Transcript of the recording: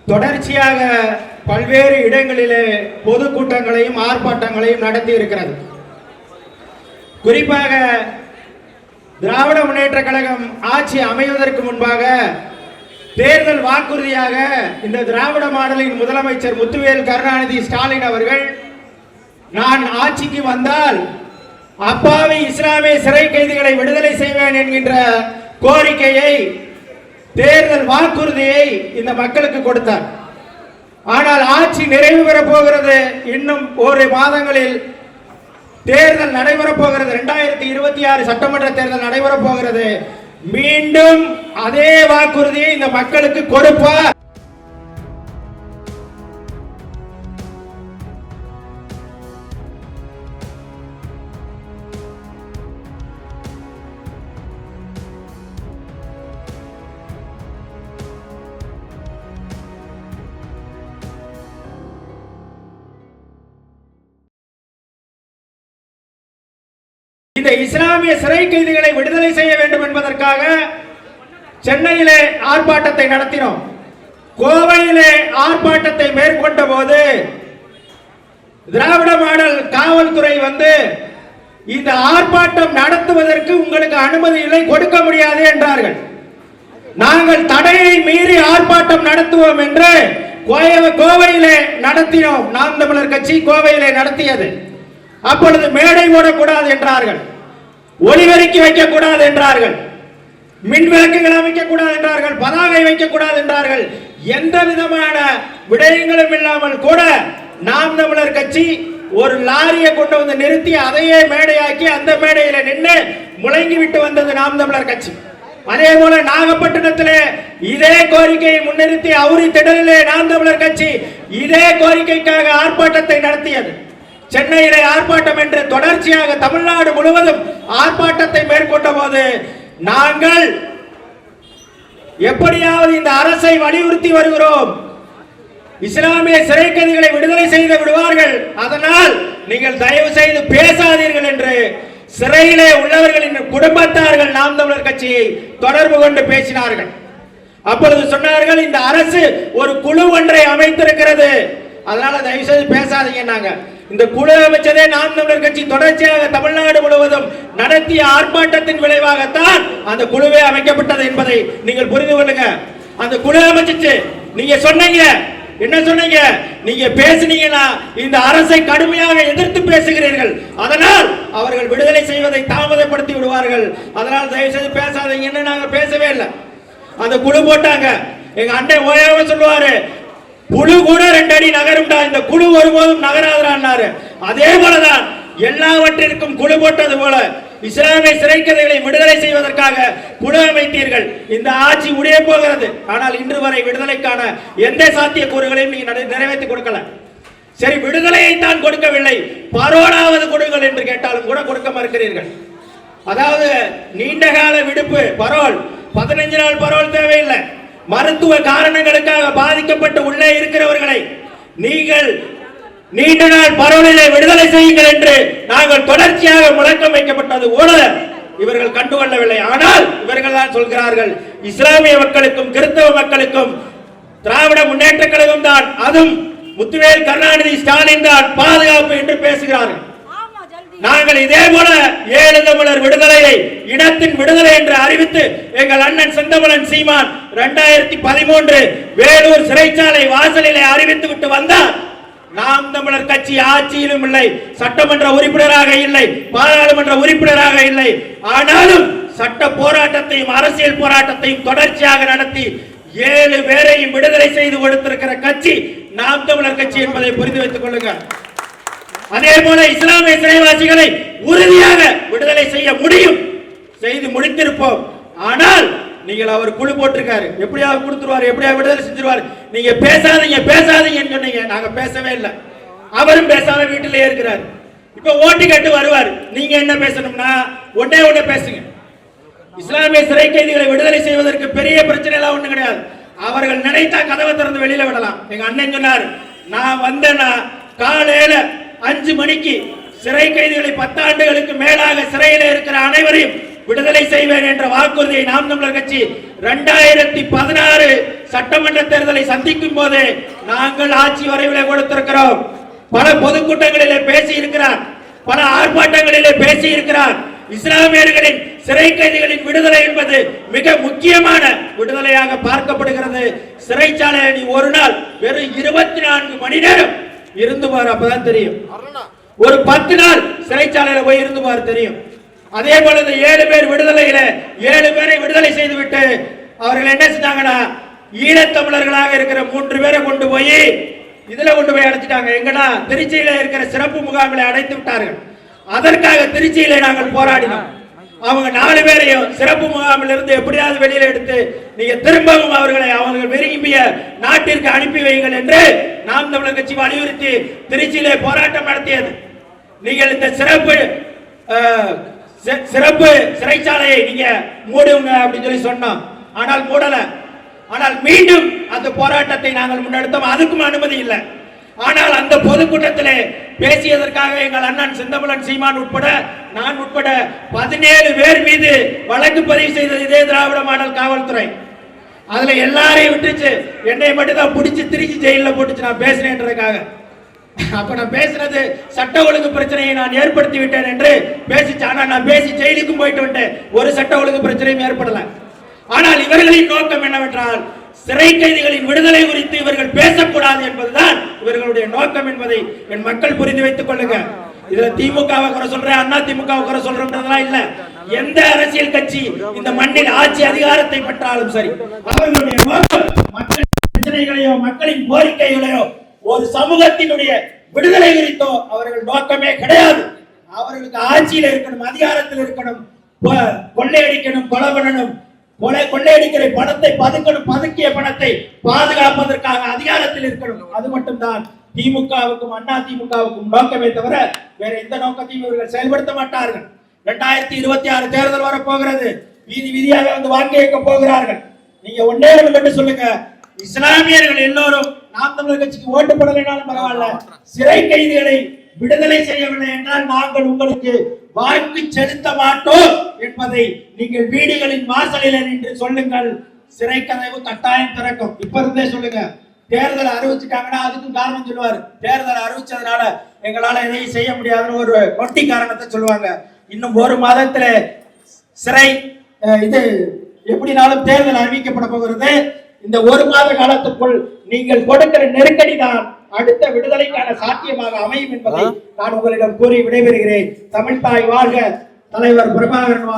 தொடர்ச்சியாக பல்வேறு இடங்களிலே பொதுக்கூட்டங்களையும் ஆர்ப்பாட்டங்களையும் நடத்தி இருக்கிறது. குறிப்பாக திராவிட முன்னேற்ற கழகம் ஆட்சி அமைவதற்கு முன்பாக தேர்தல் வாக்குறுதியாக இந்த திராவிட மாடலின் முதலமைச்சர் முத்துவேல் கருணாநிதி ஸ்டாலின் அவர்கள், நான் ஆட்சிக்கு வந்தால் அப்பாவி இஸ்லாமிய சிறை கைதிகளை விடுதலை செய்வேன் என்கின்ற கோரிக்கையை, தேர்தல் வாக்குறுதியை இந்த மக்களுக்கு கொடுத்தார். ஆனால் ஆட்சி நிறைவு பெறப் போகிறது. இன்னும் ஒரு மாதங்களில் தேர்தல் நடைபெறப் போகிறது. 2026 சட்டமன்ற தேர்தல் நடைபெறப் போகிறது. மீண்டும் அதே வாக்குறுதியை இந்த மக்களுக்கு கொடுப்பார். இந்த இஸ்லாமிய சிறை கைதிகளை விடுதலை செய்ய வேண்டும் என்பதற்காக சென்னையிலே ஆர்ப்பாட்டத்தை நடத்தினோம். கோவையிலே ஆர்ப்பாட்டத்தை மேற்கொண்ட போது திராவிட மாடல் காவல்துறை வந்து, இந்த ஆர்ப்பாட்டம் நடத்துவதற்கு உங்களுக்கு அனுமதி இல்லை, கொடுக்க முடியாது என்றார்கள். நாங்கள் தடையை மீறி ஆர்ப்பாட்டம் நடத்துவோம் என்று கோவையிலே நடத்தினோம். நாம் தமிழர் கட்சி கோவையிலே நடத்தியது. அப்பொழுது மேடை போடக்கூடாது என்றார்கள், ஒலிபெருக்கி வைக்கக்கூடாது என்றார்கள், மின் விளக்குகள் அமைக்கக்கூடாது என்றார்கள், பதாகை வைக்கக்கூடாது என்றார்கள். எந்த விதமான விடயங்களும் இல்லாமல் கூட நாம் தமிழர் கட்சி ஒரு லாரியை கொண்டு வந்து நிறுத்தி அதையே மேடையாக்கி அந்த மேடையில் நின்று முழங்கி விட்டு வந்தது நாம் தமிழர் கட்சி. அதே போல நாகப்பட்டினத்திலே இதே கோரிக்கையை முன்னிறுத்தி அவுரி திடலிலே நாம் தமிழர் கட்சி இதே கோரிக்கைக்காக ஆர்ப்பாட்டத்தை நடத்தியது. சென்னையிலே ஆர்ப்பாட்டம் என்று தொடர்ச்சியாக தமிழ்நாடு முழுவதும் ஆர்ப்பாட்டத்தை மேற்கொண்ட போது நாங்கள் எப்படியாவது இந்த அரசை வலியுறுத்தி வருகிறோம். இஸ்லாமிய சிறை கைதிகளை விடுதலை செய்து விடுவார்கள், அதனால் நீங்கள் தயவு செய்து பேசாதீர்கள் என்று சிறையிலே உள்ளவர்களின் குடும்பத்தார்கள் நாம் தமிழர் கட்சியை தொடர்பு கொண்டு பேசினார்கள். அப்பொழுது சொன்னார்கள், இந்த அரசு ஒரு குழு ஒன்றை அமைத்திருக்கிறது, அதனால தயவு செய்து பேசாதீங்க. இந்த குழு அமைச்சதே நாம் தமிழர் கட்சி தொடர்ச்சியாக தமிழ்நாடு முழுவதும் நடத்திய ஆர்ப்பாட்டத்தின் விளைவாகத்தான் அந்த குழுவே அமைக்கப்பட்டது என்பதை நீங்கள் புரிந்து கொள்ளுங்க. அந்த குழு அமைச்சிச்சு, நீங்க சொன்னீங்க, என்ன சொன்னீங்க? நீங்க பேசுனீங்கன்னா இந்த அரசை கடுமையாக எதிர்த்து பேசுகிறீர்கள், அதனால் அவர்கள் விடுதலை செய்வதை தாமதப்படுத்தி விடுவார்கள், அதனால் தயவு செய்து பேசாதீங்கன்னு நாங்க பேசவே இல்லை. அந்த குழு போட்டாங்க. எங்க அண்ணன் ஓயாம சொல்லுவாரு, புழு கூட 2 அடி நகரும்டா, இந்த குழு ஒருபோதும் நகராதுறாரு. அதே போலதான் எல்லாவற்றிற்கும் குழு போட்டது போல இஸ்லாமிய சிறை கைதிகளை விடுதலை செய்வதற்காக குழு அமைத்தீர்கள். இந்த ஆட்சி முடிய போகிறது. ஆனால் இன்று வரை விடுதலைக்கான எந்த சாத்தியக்கூறுகளையும் நீங்க நிறைவேற்றி கொடுக்கல. சரி, விடுதலையை தான் கொடுக்கவில்லை, பரோலாவது கொடுங்கள் என்று கேட்டாலும் கூட கொடுக்க மறுக்கிறீர்கள். அதாவது நீண்ட கால விடுப்பு பரோல், 15 நாள் பரோல் தேவையில்லை. மருத்துவ காரணங்களுக்காக பாதிக்கப்பட்டு உள்ளே இருக்கிறவர்களை நீங்கள் நீண்ட நாள் பரோலிலே விடுதலை செய்யுங்கள் என்று நாங்கள் தொடர்ச்சியாக முழக்கம் வைக்கப்பட்டது கூட இவர்கள் கண்டுகொள்ளவில்லை. ஆனால் இவர்கள் தான் சொல்கிறார்கள், இஸ்லாமிய மக்களுக்கும் கிறிஸ்தவ மக்களுக்கும் திராவிட முன்னேற்ற கழகம் தான், அதுவும் முத்துவேல் கருணாநிதி ஸ்டாலின் தான் பாதுகாப்பு என்று பேசுகிறார்கள். நாங்கள் இதே போல 7 தமிழர் விடுதலையை இனத்தின் விடுதலை என்று அறிவித்து எங்கள் அண்ணன் செந்தமிழன் சீமான் 2013 வேலூர் சிறைச்சாலை வாசலிலே அறிவித்து விட்டு வந்தார். நாம் தமிழர் கட்சி ஆட்சியிலும் இல்லை, சட்டமன்ற உறுப்பினராக இல்லை, பாராளுமன்ற உறுப்பினராக இல்லை. ஆனாலும் சட்ட போராட்டத்தையும் அரசியல் போராட்டத்தையும் தொடர்ச்சியாக நடத்தி 7 பேரையும் விடுதலை செய்து கொடுத்திருக்கிற கட்சி நாம் தமிழர் கட்சி என்பதை புரிந்து வைத்துக் கொள்ளுங்கள். அதே போல இஸ்லாமிய சிறைவாசிகளை உறுதியாக விடுதலை செய்ய முடியும், செய்து முடித்திருப்போம். ஆனால் நீங்கள் அவர் குழு போட்டிருக்காரு, எப்படியாவது கொடுத்துருவார், எப்படியாவது விடுதலை செஞ்சிருவார். நீங்க பேசாதீங்க பேசாதீங்கன்னு சொன்னீங்க, நாங்க பேசவே இல்லை. அவரும் பேசாம வீட்டிலே இருக்கிறார். இப்ப ஓட்டு கேட்டு வருவார். நீங்க என்ன பேசணும்னா ஒன்னே பேசுங்க. இஸ்லாமிய சிறை கைதிகளை விடுதலை செய்வதற்கு பெரிய பிரச்சனை எல்லாம் ஒண்ணு கிடையாது. அவர்கள் நினைத்தா கதவை திறந்து வெளியில விடலாம். எங்க அண்ணன் சொன்னார், நான் வந்தேன்னா காலையில 5 மணிக்கு சிறை கைதிகளை 10 ஆண்டுகளுக்கு மேலாக சிறையில் இருக்கிற அனைவரையும் விடுதலை செய்வேன் என்ற வாக்குறுதியை நாம் தமிழர் கட்சி 2016 சட்டமன்ற தேர்தலை சந்திக்கும் போது நாங்கள் ஆட்சி வரைவிலே கொடுத்திருக்கிறோம். பல பொதுக்கூட்டங்களிலே பேசி இருக்கிறார், பல ஆர்ப்பாட்டங்களிலே பேசி இருக்கிறார். இஸ்லாமியர்களின் சிறை கைதிகளின் விடுதலை என்பது மிக முக்கியமான விடுதலையாக பார்க்கப்படுகிறது. சிறைச்சாலையில் நீ ஒரு நாள் வெறும் 24 மணி நேரம் இருந்து பாரு, அப்பதான் தெரியும். ஒரு 10 நாள் சிறைச்சாலையில போய் இருந்து பாரு, தெரியும். அதே போல 7 பேர் விடுதலையில 7 பேரை விடுதலை செய்துவிட்டு அவர்கள் என்ன செஞ்சாங்கன்னா, ஈழத்தமிழர்களாக இருக்கிற 3 பேரை கொண்டு போய் இதுல கொண்டு போய் அடைச்சிட்டாங்க. எங்கடா, திருச்சியில இருக்கிற சிறப்பு முகாமில் அடைத்து விட்டார்கள். அதற்காக திருச்சியில நாங்கள் போராடினோம். அவங்க 4 பேரையும் சிறப்பு முகாமில் இருந்து எப்படியாவது வெளியில எடுத்து நீங்க திரும்பவும் அவர்களை அவர்கள் விரும்பிய நாட்டிற்கு அனுப்பி வையுங்கள் என்று நாம் தமிழர் கட்சி வலியுறுத்தி திருச்சியிலே போராட்டம் நடத்தியது. நீங்கள் இந்த சிறப்பு சிறைச்சாலையை நீங்க மூடுங்க அப்படின்னு சொல்லி சொன்னோம். ஆனால் மூடல. ஆனால் மீண்டும் அந்த போராட்டத்தை நாங்கள் முன்னெடுத்தோம். அதுக்கும் அனுமதி இல்லை. ஆனால் அந்த பொதுக்கூட்டத்திலே பேசியதற்காக எங்கள் அண்ணன் செந்தமிழன் சீமான் உட்பட நான் உட்பட 17 பேர் மீது வழக்கு பதிவு செய்தது இதே திராவிட மாடல் காவல்துறை. அதுல எல்லாரையும் விட்டுச்சு, என்னை மட்டும் தான் பிடிச்சி திருச்சி ஜெயில போட்டுச்சு நான் பேசினேன்றதுக்காக. அப்ப நான் பேசுறது சட்ட ஒழுங்கு பிரச்சனையை நான் ஏற்படுத்தி விட்டேன் என்று பேசிச்சு. ஆனா நான் பேசி ஜெயிலுக்கும் போயிட்டு விட்டேன், ஒரு சட்ட ஒழுங்கு பிரச்சனையும் ஏற்படல. ஆனால் இவர்களின் நோக்கம் என்னவென்றால், சிறை கைதிகளின் விடுதலை குறித்து இவர்கள் பேசக்கூடாது என்பதுதான் இவர்களுடைய நோக்கம் என்பதை என் மக்கள் புரிந்து வைத்துக் கொள்ளுங்க. இதுல திமுகவை குறை சொல்றேன், அண்ணா திமுகவை குறை சொல்றதுலாம் இல்ல. எந்த அரசியல் கட்சி இந்த மண்ணில் ஆட்சி அதிகாரத்தை பெற்றாலும் சரி, அவர்களுடைய நோக்கம் மக்களின் பிரச்சனைகளையோ மக்களின் கோரிக்கைகளையோ ஒரு சமூகத்தினுடைய விடுதலை குறித்தோ அவர்கள் நோக்கமே கிடையாது. அவர்களுக்கு ஆட்சியில் இருக்கணும், அதிகாரத்தில் இருக்கணும், கொள்ளையடிக்கணும், கொலை பண்ணணும், கொள்ளையடிக்கிற பணத்தை பதுக்கணும், பதுக்கிய பணத்தை பாதுகாப்பதற்காக அதிகாரத்தில் இருக்கணும். அது மட்டும்தான் திமுகவுக்கும் அண்ணா திமுகவுக்கும் நோக்கமே தவிர வேற எந்த நோக்கத்தையும் இவர்கள் செயல்படுத்த மாட்டார்கள். 2026 தேர்தல் வர போகிறது. வீதி வீதியாக வந்து வாக்கு கேட்க போகிறார்கள். நீங்க ஒன்னே ஒன்று மட்டும் சொல்லுங்க, இஸ்லாமியர்கள் எல்லோரும் நாம் தமிழர் கட்சிக்கு ஓட்டு போடலைனாலும் பரவாயில்ல, சிறை கைதிகளை விடுதலை செய்யவில்லை என்றால் நாங்கள் உங்களுக்கு வாக்கு செலுத்த மாட்டோம் என்பதை நீங்கள் வீடுகளின் வாசலில் நின்று சொல்லுங்கள். சிறை கதவு கட்டாயம் திறக்கும். இப்ப இருந்தே சொல்லுங்க. தேர்தல் அறிவிச்சுட்டாங்கன்னா அதுக்கும் காரணம் சொல்லுவாரு. தேர்தல் அறிவிச்சதுனால எங்களால எதையும் செய்ய முடியாதுன்னு ஒரு ஒட்டி காரணத்தை சொல்லுவாங்க. இன்னும் 1 மாதத்துல சிறை இது எப்படினாலும் தேர்தல் அறிவிக்கப்பட போகிறது. இந்த 1 மாத காலத்துக்குள் நீங்கள் கொடுக்கிற நெருக்கடி தான் அடுத்த விடுதலைக்கான சாத்தியமாக அமையும் என்பதை நான் உங்களிடம் கூறி விடைபெறுகிறேன். தமிழ்தாய் வாழ்க, தலைவர் பிரபாகரன் வாழ்க.